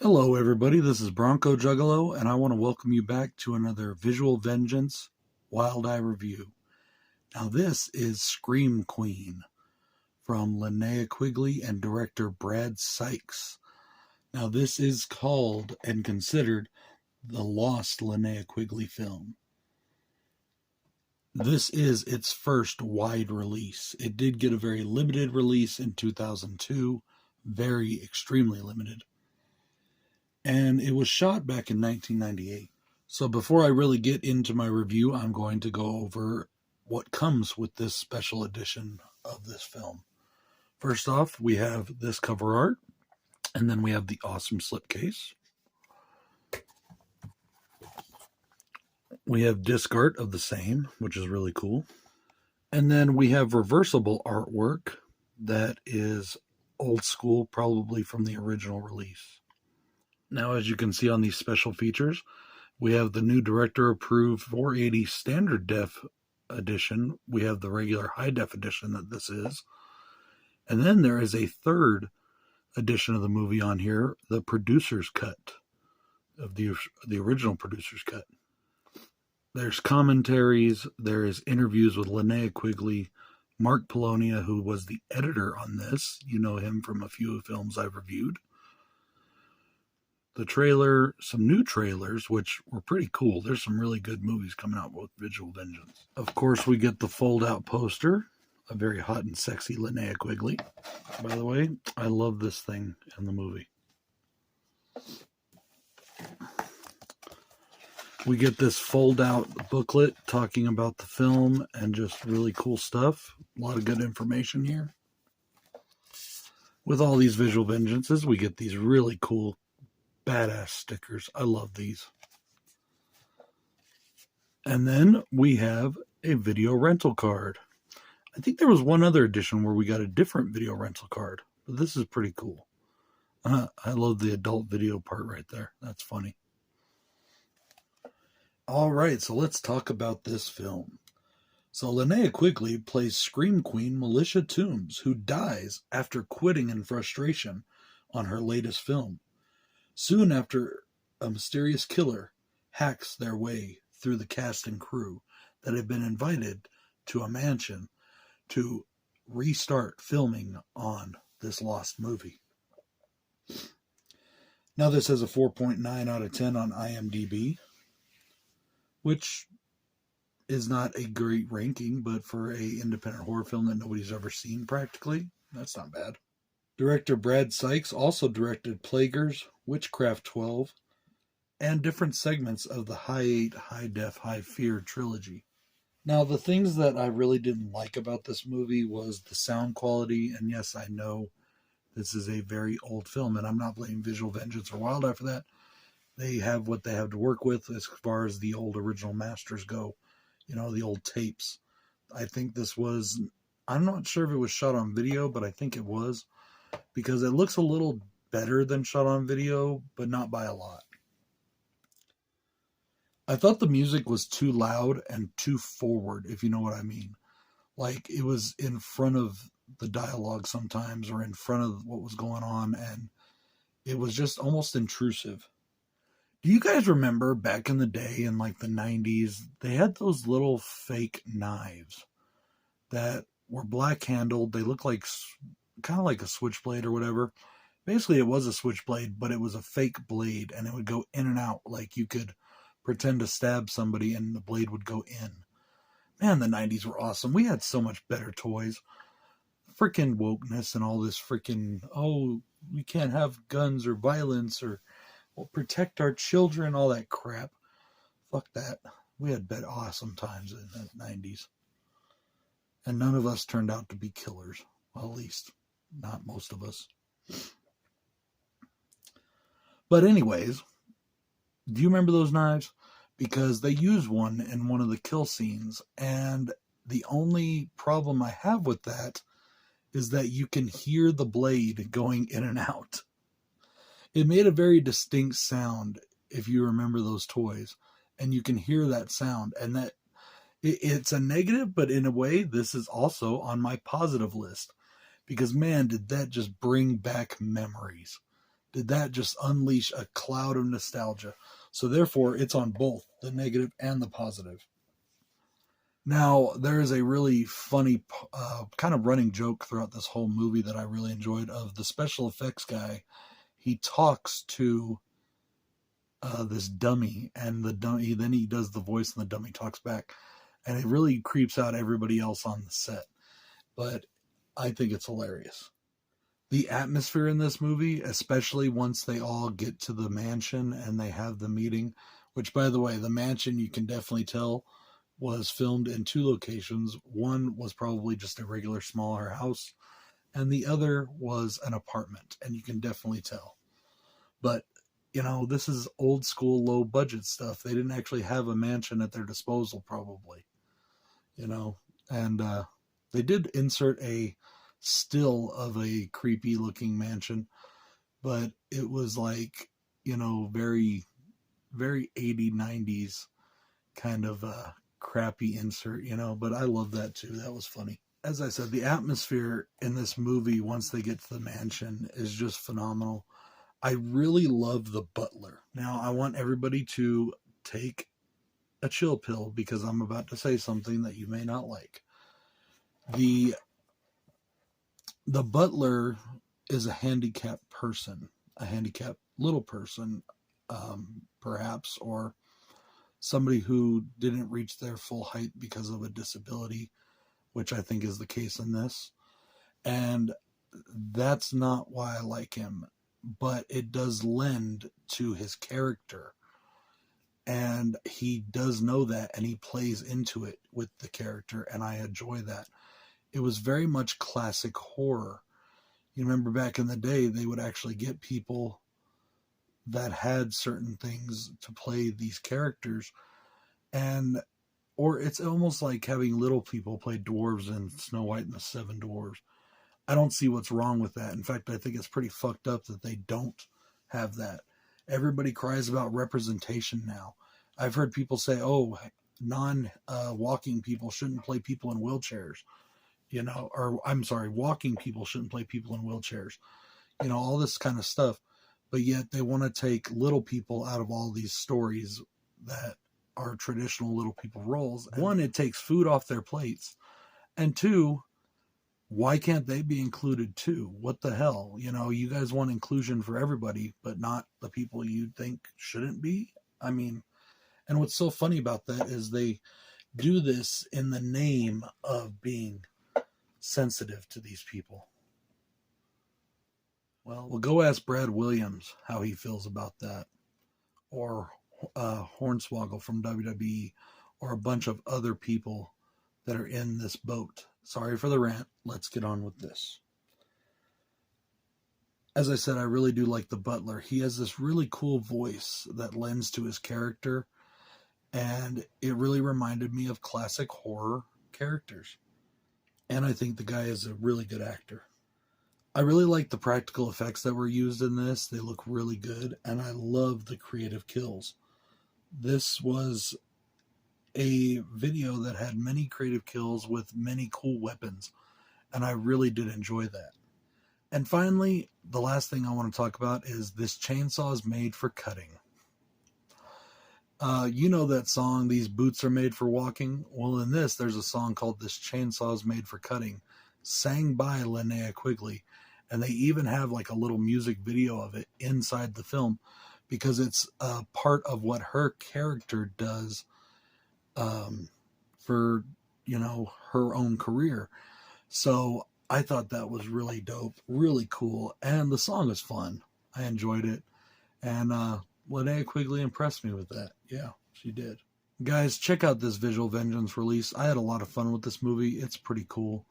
Hello, everybody. This is BroncoJuggalo, and I want to welcome you back to another Visual Vengeance Wild Eye review. Now, this is Scream Queen from Linnea Quigley and director Brad Sykes. Now, this is called and considered the lost Linnea Quigley film. This is its first wide release. It did get a very limited release in 2002, very extremely limited. And it was shot back in 1998. So before I really get into my review, I'm going to go over what comes with this special edition of this film. First off, we have this cover art, and then we have the awesome slipcase. We have disc art of the same, which is really cool. And then we have reversible artwork that is old school, probably from the original release. Now, as you can see on these special features, we have the new director-approved 480 standard def edition. We have the regular high def edition that this is. And then there is a third edition of the movie on here, the producer's cut, of the original producer's cut. There's commentaries, there is interviews with Linnea Quigley, Mark Polonia, who was the editor on this. You know him from a few films I've reviewed. The trailer, some new trailers, which were pretty cool. There's some really good movies coming out with Visual Vengeance. Of course, we get the fold-out poster, a very hot and sexy Linnea Quigley. By the way, I love this thing in the movie. We get this fold-out booklet talking about the film and just really cool stuff. A lot of good information here. With all these Visual Vengeances, we get these really cool badass stickers. I love these. And then we have a video rental card. I think there was one other edition where we got a different video rental card, but this is pretty cool. I love the adult video part right there. That's funny. All right, so let's talk about this film. So Linnea Quigley plays Scream Queen Militia Toombs, who dies after quitting in frustration on her latest film. Soon after, a mysterious killer hacks their way through the cast and crew that have been invited to a mansion to restart filming on this lost movie. Now this has a 4.9 out of 10 on IMDb, which is not a great ranking, but for an independent horror film that nobody's ever seen practically, that's not bad. Director Brad Sykes also directed Plaguers, Witchcraft 12, and different segments of the High 8, High Def, High Fear trilogy. Now, the things that I really didn't like about this movie was the sound quality, and yes, I know this is a very old film, and I'm not blaming Visual Vengeance or Wild Eye for that. They have what they have to work with as far as the old original masters go, you know, the old tapes. I think this was, I'm not sure if it was shot on video, but I think it was, because it looks a little better than shot on video, but not by a lot. I thought the music was too loud and too forward, if you know what I mean. Like, it was in front of the dialogue sometimes, or in front of what was going on, and it was just almost intrusive. Do you guys remember back in the day, in like the 90s, they had those little fake knives that were black-handled. They looked like kind of like a switchblade or whatever. Basically, it was a switchblade, but it was a fake blade, and it would go in and out. Like, you could pretend to stab somebody, and the blade would go in. Man, the 90s were awesome. We had so much better toys. Freaking wokeness and all this freaking, oh, we can't have guns or violence, or we'll protect our children, all that crap. Fuck that. We had awesome times in the 90s. And none of us turned out to be killers. Well, at least not most of us. But anyways, do you remember those knives? Because they use one in one of the kill scenes, and the only problem I have with that is that you can hear the blade going in and out. It made a very distinct sound, if you remember those toys, and you can hear that sound, and that it's a negative, but in a way, this is also on my positive list. Because, man, did that just bring back memories. did that just unleash a cloud of nostalgia. So therefore, it's on both the negative and the positive. Now, there is a really funny kind of running joke throughout this whole movie that I really enjoyed of the special effects guy. He talks to this dummy, and the dummy, then he does the voice and the dummy talks back, and it really creeps out everybody else on the set. But I think it's hilarious. The atmosphere in this movie, especially once they all get to the mansion and they have the meeting, which, by the way, the mansion, you can definitely tell, was filmed in two locations. One was probably just a regular smaller house, and the other was an apartment, and you can definitely tell. But, you know, this is old school, low budget stuff. They didn't actually have a mansion at their disposal, probably, you know, and they did insert a still of a creepy looking mansion, but it was like, you know, very, very 80s, 90s kind of crappy insert, you know, but I love that too. That was funny. As I said, the atmosphere in this movie, once they get to the mansion, is just phenomenal. I really love the butler. Now, I want everybody to take a chill pill because I'm about to say something that you may not like. The butler is a handicapped person, a handicapped little person, perhaps, or somebody who didn't reach their full height because of a disability, which I think is the case in this. And that's not why I like him, but it does lend to his character. And he does know that, and he plays into it with the character, and I enjoy that. It was very much classic horror. You remember back in the day, they would actually get people that had certain things to play these characters, or it's almost like having little people play dwarves in Snow White and the Seven Dwarves. I don't see what's wrong with that. In fact, I think it's pretty fucked up that they don't have that. Everybody cries about representation now. I've heard people say, oh, non-walking people shouldn't play people in wheelchairs. You know, or I'm sorry, walking people shouldn't play people in wheelchairs. You know, all this kind of stuff. But yet they want to take little people out of all these stories that are traditional little people roles. One, it takes food off their plates. And two, why can't they be included too? What the hell? You know, you guys want inclusion for everybody, but not the people you think shouldn't be? I mean, and what's so funny about that is they do this in the name of being sensitive to these people. Well, we'll go ask Brad Williams how he feels about that, or Hornswoggle from WWE, or a bunch of other people that are in this boat. Sorry for the rant. Let's get on with this. As I said, I really do like the butler. He has this really cool voice that lends to his character, and it really reminded me of classic horror characters. And I think the guy is a really good actor. I really like the practical effects that were used in this. They look really good, and I love the creative kills. This was a video that had many creative kills with many cool weapons, and I really did enjoy that. And finally, the last thing I want to talk about is this chainsaw is made for cutting. You know that song, These Boots Are Made for Walking? Well, in this, there's a song called This Chainsaw is Made for Cutting, sang by Linnea Quigley. And they even have like a little music video of it inside the film because it's part of what her character does for, you know, her own career. So I thought that was really dope, really cool. And the song is fun. I enjoyed it. And Linnea Quigley impressed me with that. Yeah, she did. Guys, check out this Visual Vengeance release. I had a lot of fun with this movie. It's pretty cool.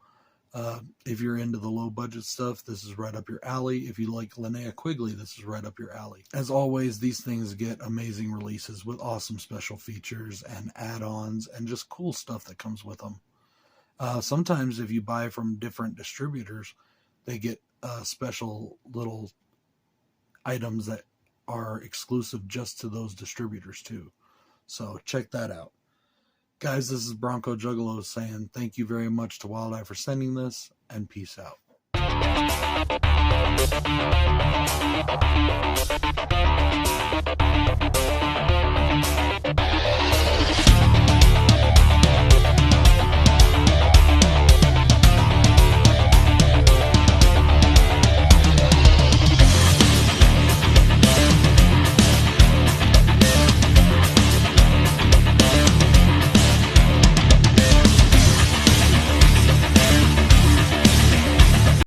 If you're into the low budget stuff, this is right up your alley. If you like Linnea Quigley, this is right up your alley. As always, these things get amazing releases with awesome special features and add-ons and just cool stuff that comes with them. Sometimes if you buy from different distributors, they get special little items that are exclusive just to those distributors too. So check that out. Guys, this is BroncoJuggalo saying thank you very much to Wild Eye for sending this, and peace out.